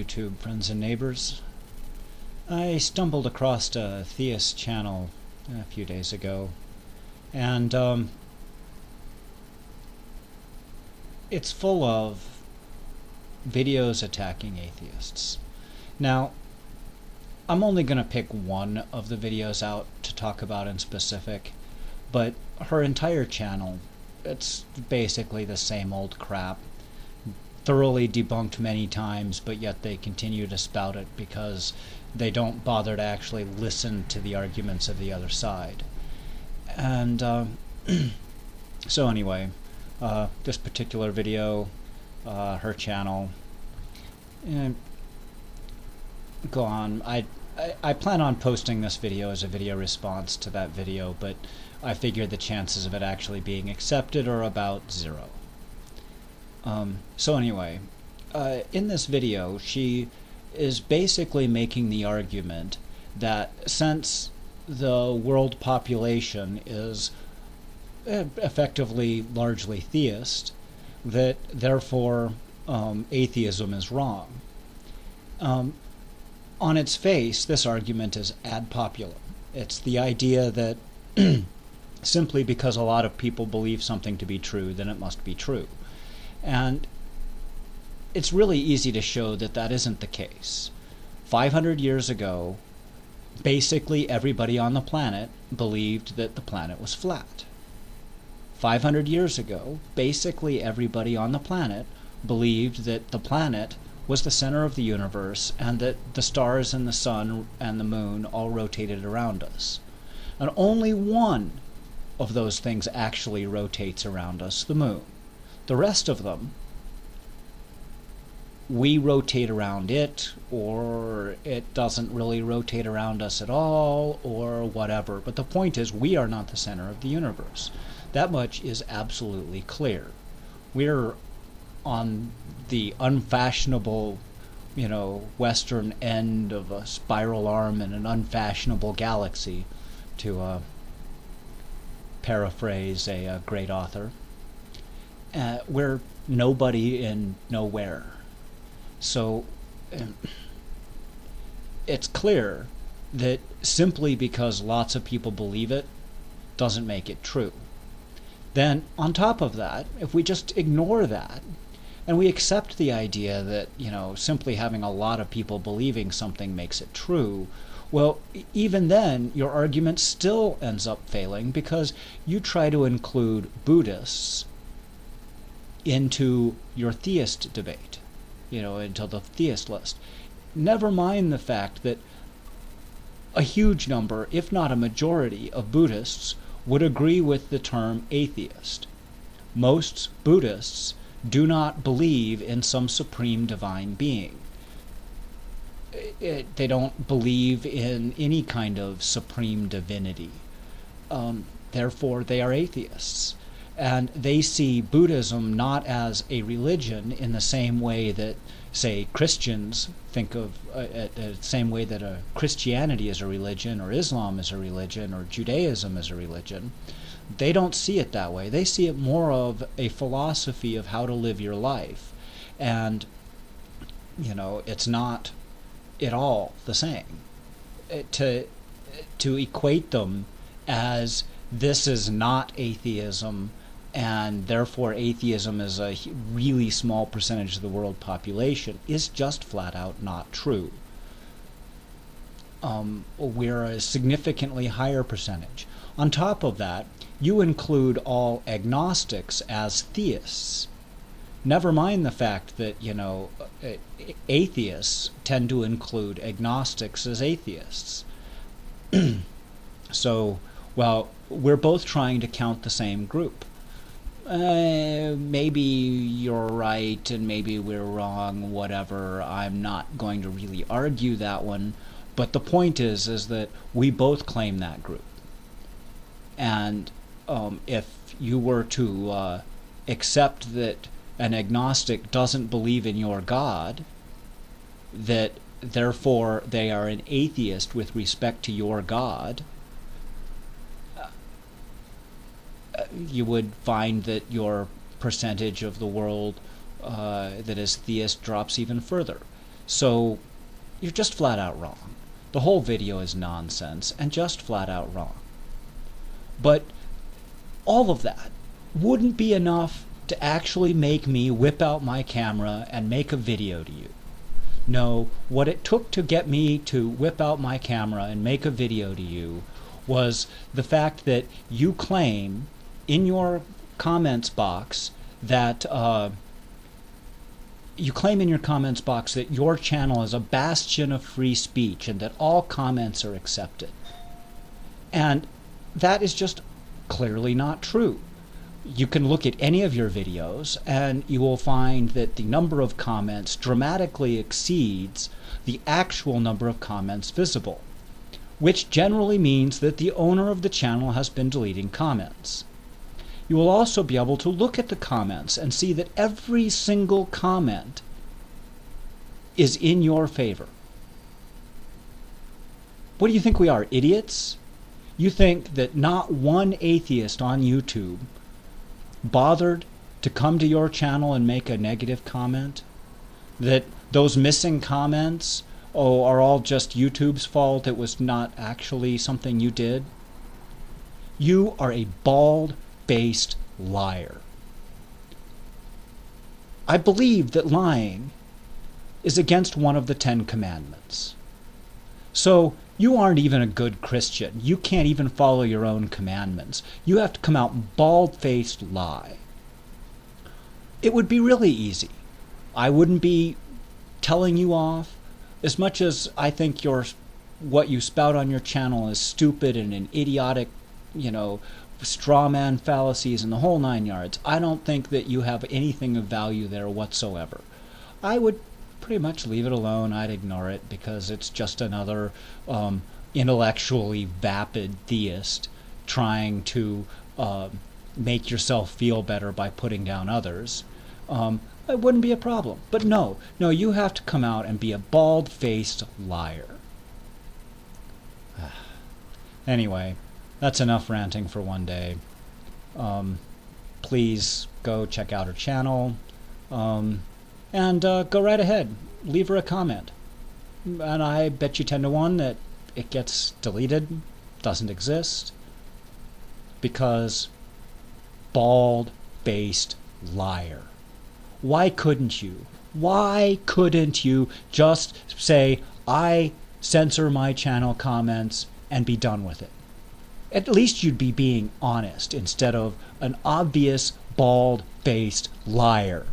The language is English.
YouTube friends and neighbors. I stumbled across a theist channel a few days ago, and it's full of videos attacking atheists. Now, I'm only going to pick one of the videos out to talk about in specific, but her entire channel, it's basically the same old crap. Thoroughly debunked many times, but yet they continue to spout it because they don't bother to actually listen to the arguments of the other side. And so anyway, this particular video, her channel, go on. I plan on posting this video as a video response to that video, but I figure the chances of it actually being accepted are about 0. So anyway, in this video, she is basically making the argument that since the world population is effectively largely theist, that therefore atheism is wrong. On its face, this argument is ad populum. It's the idea that simply because a lot of people believe something to be true, then it must be true. And it's really easy to show that that isn't the case. 500 years ago, basically everybody on the planet believed that the planet was flat. 500 years ago, basically everybody on the planet believed that the planet was the center of the universe and that the stars and the sun and the moon all rotated around us. And only one of those things actually rotates around us, the moon. The rest of them, we rotate around it, or it doesn't really rotate around us at all, or whatever. But the point is, we are not the center of the universe. That much is absolutely clear. We're on the unfashionable, western end of a spiral arm in an unfashionable galaxy, to paraphrase a great author. We're nobody in nowhere. So it's clear that simply because lots of people believe it doesn't make it true. Then on top of that, if we just ignore that and we accept the idea that, simply having a lot of people believing something makes it true, well, even then your argument still ends up failing because you try to include Buddhists into your theist debate, into the theist list. Never mind the fact that a huge number, if not a majority, of Buddhists would agree with the term atheist. Most Buddhists do not believe in some supreme divine being. They don't believe in any kind of supreme divinity. Therefore, they are atheists. And they see Buddhism not as a religion in the same way that, say, Christians think of, the same way that Christianity is a religion, or Islam is a religion, or Judaism is a religion. They don't see it that way. They see it more of a philosophy of how to live your life. And, it's not at all the same. To equate them as this is not atheism, and therefore atheism is a really small percentage of the world population, is just flat out not true. We're a significantly higher percentage. On top of that, you include all agnostics as theists. Never mind the fact that, atheists tend to include agnostics as atheists. So, well, we're both trying to count the same group. Maybe you're right and maybe we're wrong, whatever. I'm not going to really argue that one. But the point is that we both claim that group. And if you were to accept that an agnostic doesn't believe in your God, that therefore they are an atheist with respect to your God, you would find that your percentage of the world that is theist drops even further. So you're just flat out wrong. The whole video is nonsense and just flat out wrong. But all of that wouldn't be enough to actually make me whip out my camera and make a video to you. No, what it took to get me to whip out my camera and make a video to you was the fact that you claim in your comments box that your channel is a bastion of free speech and that all comments are accepted. And that is just clearly not true. You can look at any of your videos and you will find that the number of comments dramatically exceeds the actual number of comments visible, which generally means that the owner of the channel has been deleting comments. You will also be able to look at the comments and see that every single comment is in your favor. What do you think we are, idiots? You think that not one atheist on YouTube bothered to come to your channel and make a negative comment? That those missing comments are all just YouTube's fault? It was not actually something you did? You are a bald-faced liar. I believe that lying is against one of the 10 Commandments. So you aren't even a good Christian. You can't even follow your own commandments. You have to come out and bald-faced lie. It would be really easy. I wouldn't be telling you off. As much as I think what you spout on your channel is stupid and an idiotic, straw man fallacies and the whole 9 yards, I don't think that you have anything of value there whatsoever. I would pretty much leave it alone. I'd ignore it because it's just another intellectually vapid theist trying to make yourself feel better by putting down others. It wouldn't be a problem. But no, you have to come out and be a bald-faced liar. Anyway, that's enough ranting for one day. Please go check out her channel. And go right ahead. Leave her a comment. And I bet you 10 to 1 that it gets deleted, doesn't exist. Because bald-faced liar. Why couldn't you? Why couldn't you just say, I censor my channel comments and be done with it? At least you'd be being honest instead of an obvious bald-faced liar.